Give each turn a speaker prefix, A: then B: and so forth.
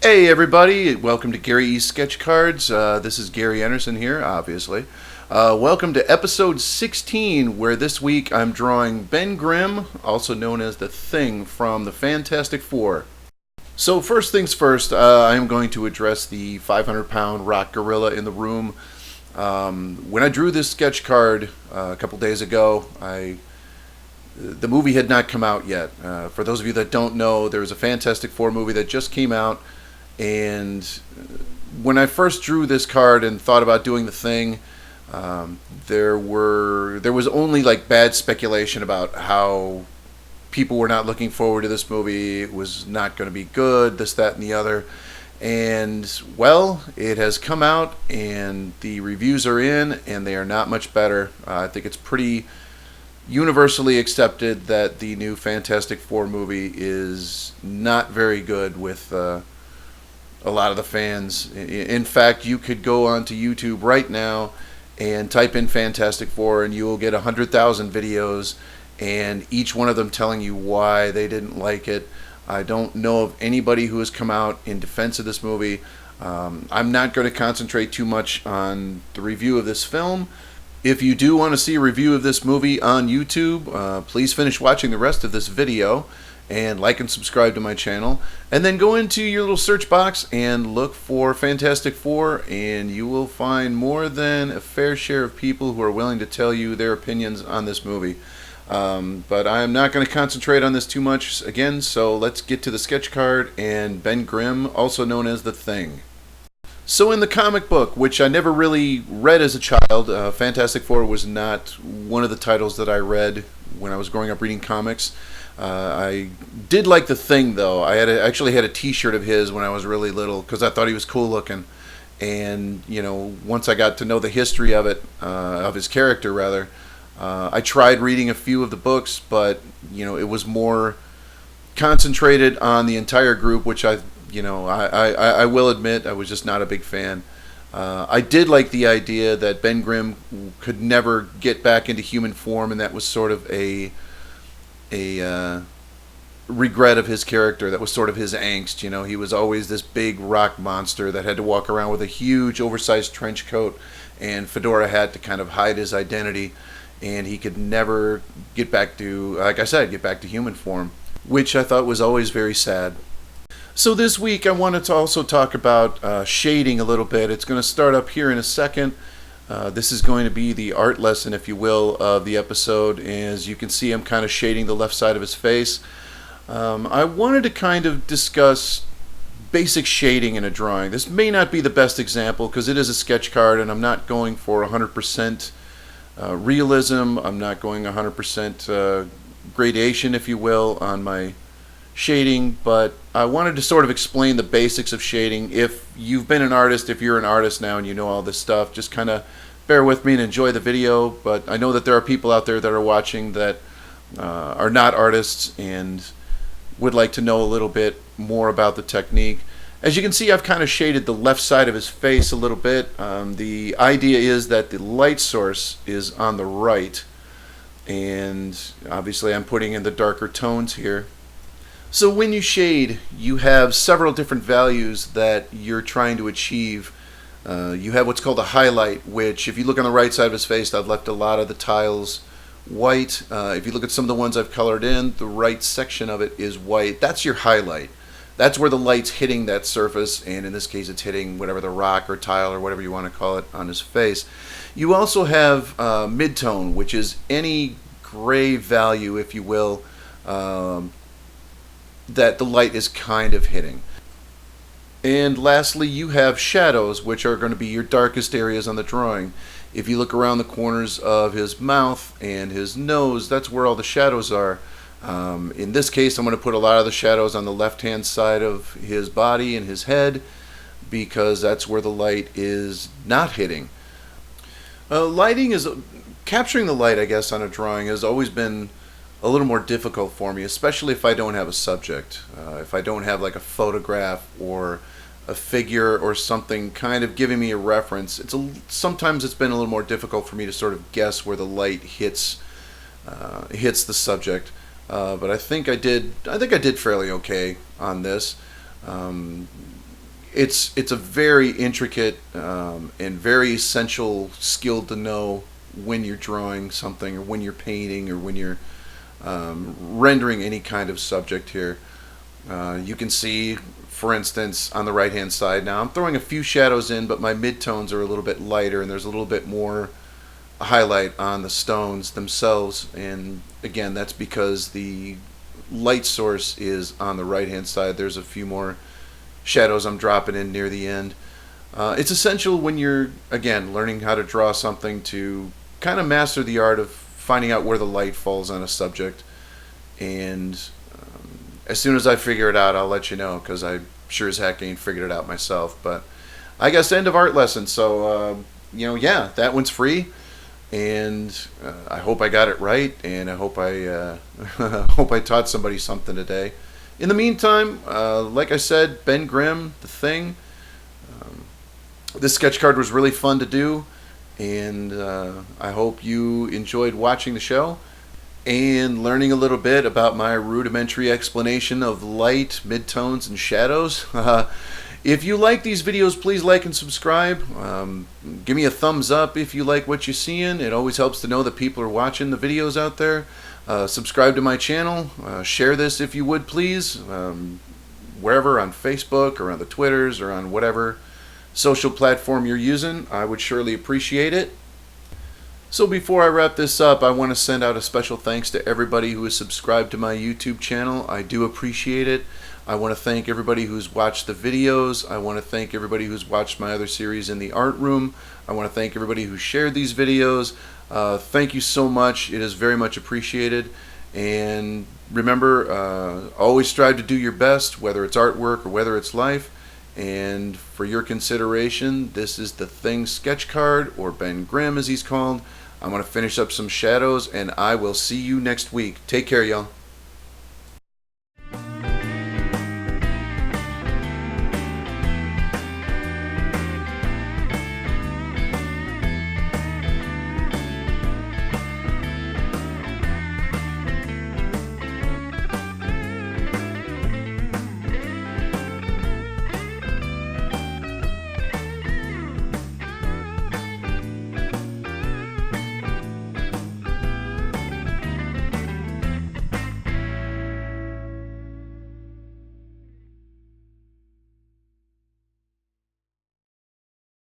A: Hey everybody, welcome to Gary E's Sketch Cards. This is Gary Enerson here, obviously. Welcome to episode 16, where this week I'm drawing Ben Grimm, also known as The Thing from the Fantastic Four. So first things first, I am going to address the 500-pound rock gorilla in the room. When I drew this sketch card a couple days ago, the movie had not come out yet. For those of you that don't know, there was a Fantastic Four movie that just came out. And when I first drew this card and thought about doing The Thing, there was only like bad speculation about how people were not looking forward to this movie. It was not going to be good, this, that, and the other. And, well, it has come out, and the reviews are in, and they are not much better. I think it's pretty universally accepted that the new Fantastic Four movie is not very good with a lot of the fans. In fact, you could go onto YouTube right now and type in Fantastic Four, and you will get 100,000 videos, and each one of them telling you why they didn't like it. I don't know of anybody who has come out in defense of this movie. I'm not going to concentrate too much on the review of this film. If you do want to see a review of this movie on YouTube, please finish watching the rest of this video and like and subscribe to my channel, and then go into your little search box and look for Fantastic Four, and you will find more than a fair share of people who are willing to tell you their opinions on this movie. But I'm not going to concentrate on this too much again, so let's get to the sketch card and Ben Grimm, also known as The Thing. So in the comic book, which I never really read as a child, Fantastic Four was not one of the titles that I read when I was growing up reading comics. I did like The Thing, though. I actually had a T-shirt of his when I was really little because I thought he was cool looking. And once I got to know the history of it, of his character rather, I tried reading a few of the books, but it was more concentrated on the entire group, which I will admit I was just not a big fan. I did like the idea that Ben Grimm could never get back into human form, and that was sort of a regret of his character. That was sort of his angst. He was always this big rock monster that had to walk around with a huge oversized trench coat and fedora hat to kind of hide his identity, and he could never get back to, like I said, get back to human form, which I thought was always very sad. So this week I wanted to also talk about shading a little bit. It's going to start up here in a second. This is going to be the art lesson, if you will, of the episode. As you can see, I'm kind of shading the left side of his face. I wanted to kind of discuss basic shading in a drawing. This may not be the best example because it is a sketch card, and I'm not going for 100% realism. I'm not going 100% gradation, if you will, on my shading, but I wanted to sort of explain the basics of shading. If you've been an artist, if you're an artist now and you know all this stuff, just kind of bear with me and enjoy the video. But I know that there are people out there that are watching that are not artists and would like to know a little bit more about the technique. As you can see, I've kind of shaded the left side of his face a little bit. The idea is that the light source is on the right, and obviously I'm putting in the darker tones here. So when you shade, you have several different values that you're trying to achieve. You have what's called a highlight, which if you look on the right side of his face, I've left a lot of the tiles white. If you look at some of the ones I've colored in, the right section of it is white. That's your highlight. That's where the light's hitting that surface, and in this case it's hitting whatever the rock or tile or whatever you want to call it on his face. You also have midtone, which is any gray value, if you will, that the light is kind of hitting. And lastly, you have shadows, which are going to be your darkest areas on the drawing. If you look around the corners of his mouth and his nose, that's where all the shadows are. In this case, I'm going to put a lot of the shadows on the left-hand side of his body and his head, because that's where the light is not hitting. Capturing the light, I guess, on a drawing has always been a little more difficult for me, especially if I don't have a subject. If I don't have like a photograph or a figure or something kind of giving me a reference, sometimes it's been a little more difficult for me to sort of guess where the light hits the subject. But I think I did fairly okay on this. it's a very intricate and very essential skill to know when you're drawing something, or when you're painting, or when you're rendering any kind of subject here. You can see, for instance, on the right hand side now, I'm throwing a few shadows in, but my midtones are a little bit lighter, and there's a little bit more highlight on the stones themselves. And again, that's because the light source is on the right hand side. There's a few more shadows I'm dropping in near the end. It's essential when you're, again, learning how to draw something to kind of master the art of finding out where the light falls on a subject. And as soon as I figure it out, I'll let you know, because I sure as heck ain't figured it out myself. But I guess end of art lesson. So, yeah, that one's free. And I hope I got it right, and I hope I hope I taught somebody something today. In the meantime, like I said, Ben Grimm, The Thing. This sketch card was really fun to do, and I hope you enjoyed watching the show and learning a little bit about my rudimentary explanation of light, midtones, and shadows. If you like these videos, please like and subscribe. Give me a thumbs up if you like what you're seeing. It always helps to know that people are watching the videos out there. Subscribe to my channel. Share this if you would, please. Wherever, on Facebook or on the Twitters or on whatever social platform you're using, I would surely appreciate it. So before I wrap this up, I want to send out a special thanks to everybody who has subscribed to my YouTube channel. I do appreciate it. I want to thank everybody who's watched the videos. I want to thank everybody who's watched my other series in the Artroom. I want to thank everybody who shared these videos. Thank you so much. It is very much appreciated. And remember, always strive to do your best, whether it's artwork or whether it's life. And for your consideration, this is The Thing sketch card, or Ben Grimm as he's called. I'm going to finish up some shadows, and I will see you next week. Take care, y'all.